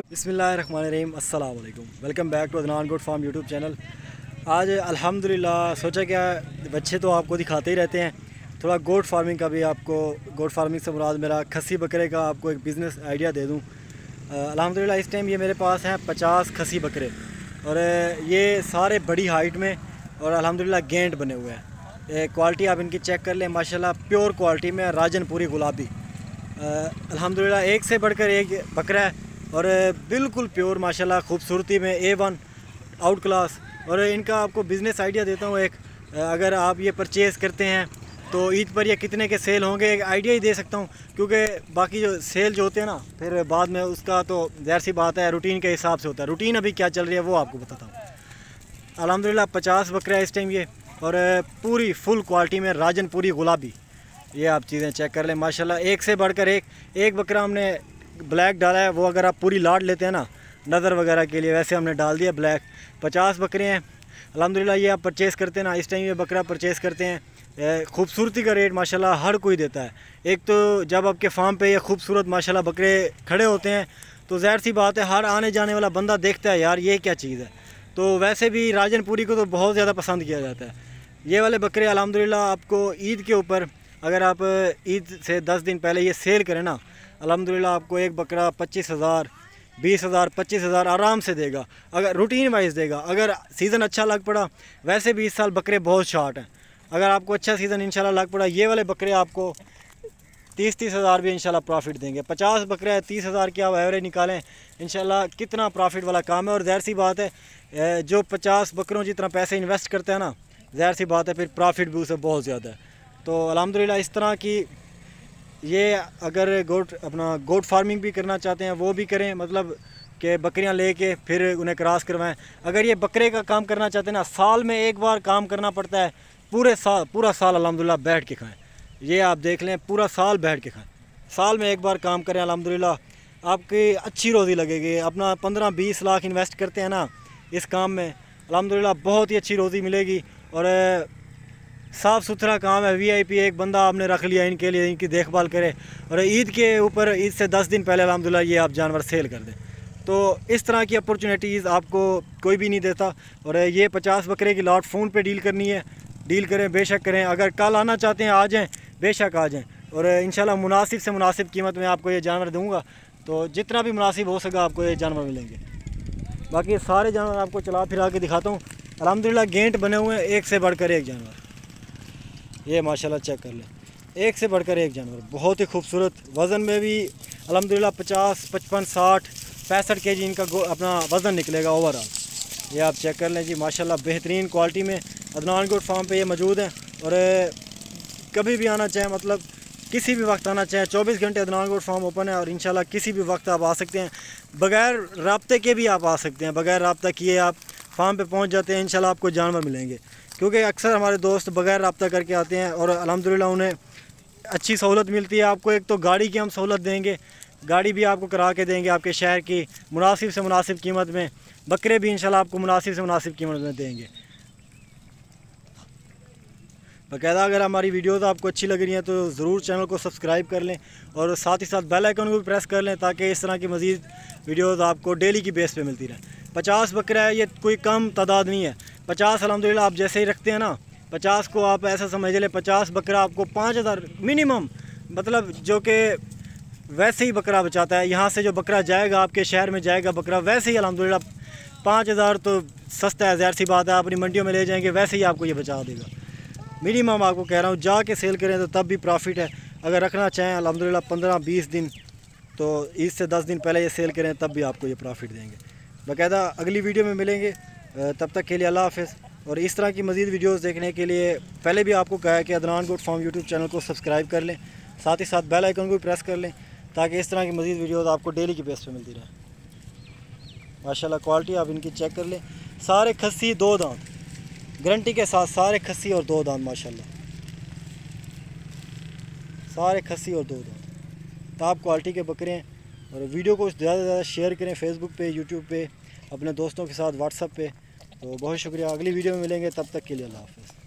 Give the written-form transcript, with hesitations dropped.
बिस्मिल्लाहिर्रहमानिर्रहीम, अस्सलाम वालेकुम। Welcome back to Adnan goat farm YouTube channel. आज अल्हम्दुलिल्लाह सोचा क्या बच्चे तो आपको दिखाते ही रहते हैं, थोड़ा गोट फार्मिंग का भी आपको, गोट फार्मिंग से मुराद मेरा खस्सी बकरे का आपको एक बिज़नेस आइडिया दे दूँ। अल्हम्दुलिल्लाह इस टाइम ये मेरे पास हैं 50 खस्सी बकरे और ये सारे बड़ी हाइट में और अल्हम्दुलिल्लाह गेंट बने हुए हैं। क्वालिटी आप इनकी चेक कर लें, माशाल्लाह प्योर क्वालिटी में राजनपुरी गुलाबी। अल्हम्दुलिल्लाह एक से बढ़कर एक बकरा है और बिल्कुल प्योर माशाल्लाह, खूबसूरती में A1 आउट क्लास। और इनका आपको बिज़नेस आइडिया देता हूँ एक, अगर आप ये परचेज़ करते हैं तो ईद पर ये कितने के सेल होंगे एक आइडिया ही दे सकता हूँ, क्योंकि बाकी जो सेल जो होते हैं ना फिर बाद में उसका तो ज़ाहिर सी बात है रूटीन के हिसाब से होता है। रूटीन अभी क्या चल रही है वो आपको बताता हूँ। अल्हम्दुलिल्लाह 50 बकरा है इस टाइम ये, और पूरी फुल क्वालिटी में राजनपुरी गुलाबी। ये आप चीज़ें चेक कर लें माशाल्लाह, एक से बढ़कर एक बकरा हमने ब्लैक डाला है। वो अगर आप पूरी लाट लेते हैं ना नज़र वगैरह के लिए, वैसे हमने डाल दिया ब्लैक। 50 बकरे हैं अल्हम्दुलिल्लाह। ये आप परचेज़ करते हैं ना, इस टाइम ये बकरा परचेज़ करते हैं, खूबसूरती का रेट माशाल्लाह हर कोई देता है। एक तो जब आपके फार्म पे ये खूबसूरत माशाल्लाह बकरे खड़े होते हैं तो ज़ाहिर सी बात है हर आने जाने वाला बंदा देखता है यार ये क्या चीज़ है। तो वैसे भी राजनपुरी को तो बहुत ज़्यादा पसंद किया जाता है। ये वाले बकरे अल्हम्दुलिल्लाह आपको ईद के ऊपर, अगर आप ईद से 10 दिन पहले ये सेल करें ना, अल्हम्दुलिल्लाह आपको एक बकरा 25,000, 20,000, 25,000 आराम से देगा, अगर रूटीन वाइज देगा। अगर सीज़न अच्छा लग पड़ा, वैसे भी इस साल बकरे बहुत शॉर्ट हैं, अगर आपको अच्छा सीज़न इंशाल्लाह लग पड़ा, ये वाले बकरे आपको 30,000 भी इंशाल्लाह प्रॉफिट देंगे। 50 बकरे 30,000 की आप एवरेज निकालें इंशाल्लाह, कितना प्रॉफिट वाला काम है। और ज़ाहिर सी बात है जो 50 बकरों जितना पैसे इन्वेस्ट करते हैं ना, ज़ाहिर सी बात है फिर प्रॉफिट भी उसे बहुत ज़्यादा है। तो अल्हम्दुलिल्लाह इस तरह की ये, अगर गोट फार्मिंग भी करना चाहते हैं वो भी करें, मतलब कि बकरियां लेके फिर उन्हें क्रॉस करवाएं। अगर ये बकरे का काम करना चाहते हैं ना, साल में एक बार काम करना पड़ता है, पूरा साल अल्हम्दुलिल्लाह बैठ के खाएं। ये आप देख लें, पूरा साल बैठ के खाएं, साल में एक बार काम करें अल्हम्दुलिल्लाह, आपकी अच्छी रोज़ी लगेगी। अपना 15-20 लाख इन्वेस्ट करते हैं ना इस काम में, अल्हम्दुलिल्लाह बहुत ही अच्छी रोज़ी मिलेगी। और साफ़ सुथरा काम है। VIP एक बंदा आपने रख लिया इनके लिए, इनकी देखभाल करे, और ईद के ऊपर, ईद से 10 दिन पहले अल्हम्दुलिल्लाह ये आप जानवर सेल कर दें। तो इस तरह की अपॉर्चुनिटीज़ आपको कोई भी नहीं देता। और ये 50 बकरे की लॉट फ़ोन पे डील करनी है, डील करें, बेशक करें। अगर कल आना चाहते हैं आ जाएँ, बेशक आ जाएँ, और इंशाल्लाह मुनासिब से मुनासिब कीमत में आपको ये जानवर दूँगा। तो जितना भी मुनासिब हो सका आपको ये जानवर मिलेंगे। बाकी सारे जानवर आपको चला फिरा के दिखाता हूँ। अल्हम्दुलिल्लाह गेंट बने हुए हैं एक से बढ़कर एक जानवर। ये माशाल्लाह चेक कर लें, एक से बढ़कर एक जानवर, बहुत ही खूबसूरत। वज़न में भी अल्हम्दुलिल्लाह 50, 55, 60, 65 kg इनका अपना वज़न निकलेगा ओवरऑल। ये आप चेक कर लें जी माशाल्लाह, बेहतरीन क्वालिटी में अदनान गोट फार्म पे ये मौजूद हैं। और कभी भी आना चाहें, मतलब किसी भी वक्त आना चाहें, 24 घंटे अदनान गोट फार्म ओपन है। और इंशाल्लाह किसी भी वक्त आप आ सकते हैं, बग़ैर राब्ते के भी आप आ सकते हैं, बग़ैर राब्ता किए आप फार्म पे पहुंच जाते हैं, इंशाल्लाह आपको जानवर मिलेंगे। क्योंकि अक्सर हमारे दोस्त बग़ैर राब्ता करके आते हैं और अल्हम्दुलिल्लाह उन्हें अच्छी सहूलत मिलती है। आपको एक तो गाड़ी की हम सहूलत देंगे, गाड़ी भी आपको करा के देंगे आपके शहर की, मुनासिब से मुनासिब कीमत में। बकरे भी इंशाल्लाह आपको मुनासिब से मुनासिब कीमत में देंगे बाकायदा। अगर हमारी वीडियोज़ आपको अच्छी लग रही हैं तो ज़रूर चैनल को सब्सक्राइब कर लें, और साथ ही साथ बेल आइकन को भी प्रेस कर लें, ताकि इस तरह की मज़ीद वीडियोज़ आपको डेली की बेस पे मिलती रहे। 50 बकरा है, ये कोई कम तादाद नहीं है। 50 अल्हम्दुलिल्लाह आप जैसे ही रखते हैं ना, 50 को आप ऐसा समझ लें, 50 बकरा आपको 5,000 मिनिमम, मतलब जो कि वैसे ही बकरा बचाता है। यहाँ से जो बकरा जाएगा आपके शहर में जाएगा बकरा, वैसे ही अल्हम्दुलिल्लाह 5,000 तो सस्ता है, ज़ाहिर सी बात है। आप अपनी मंडियों में ले जाएंगे वैसे ही आपको ये बचा देगा। मिनिमम आपको कह रहा हूँ, जाके सेल करें तो तब भी प्रॉफिट है। अगर रखना चाहें अल्हम्दुलिल्लाह 15-20 दिन, तो ईद से 10 दिन पहले ये सेल करें तब भी आपको ये प्रॉफिट देंगे बाकायदा। अगली वीडियो में मिलेंगे, तब तक के लिए अल्लाह हाफ़िज़। और इस तरह की मज़ीद वीडियोज़ देखने के लिए पहले भी आपको कहा है कि Adnan goat farm YouTube channel को सब्सक्राइब कर लें, साथ ही साथ बेल आइकन को भी प्रेस कर लें, ताकि इस तरह की मज़ीद वीडियोज़ आपको डेली की बेस पे मिलती रहे। माशाल्लाह क्वालिटी आप इनकी चेक कर लें, सारे खस्सी 2 दांत गारंटी के साथ, सारे खस्सी और 2 दांत माशाल्लाह, सारे खस्सी और 2 दांत टॉप क्वालिटी के बकरे हैं। और वीडियो को ज़्यादा से ज़्यादा शेयर करें फेसबुक पे, यूट्यूब पे, अपने दोस्तों के साथ व्हाट्सएप पे। तो बहुत शुक्रिया, अगली वीडियो में मिलेंगे, तब तक के लिए अल्लाह हाफ़िज़।